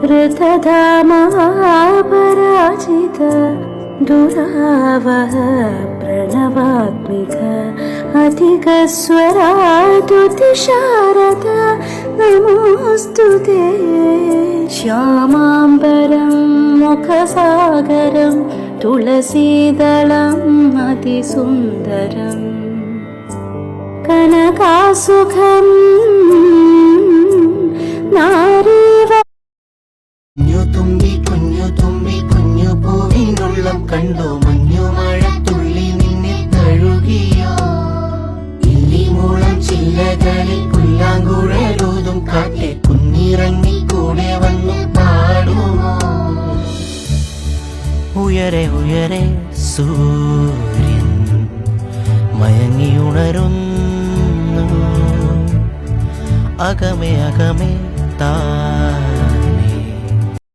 ऋतधामापराजित दुरावह प्रणवात्मिक अधिकस्वरादुतिशारद नमोऽस्तुते श्यामाम्बरं मुखसागरं तुलसीदलम् अतिसुन्दरम् कनकासुखं नारीव കുഞ്ഞു പൂവിനുള്ളം കണ്ടോ മഞ്ഞു മഴത്തുള്ളി നിന്നെ തഴുകിയോ ഇല്ലിമൂളം ചില്ലകളിൽ പുല്ലാങ്കുഴലൂതും കാറ്റെ കുന്നിറങ്ങി കൂടെ വന്നു പാടുമോ ഉയരെ ഉയരെ സൂര്യൻ മയങ്ങിയുണരുന്നു അകമേ അകമേ താ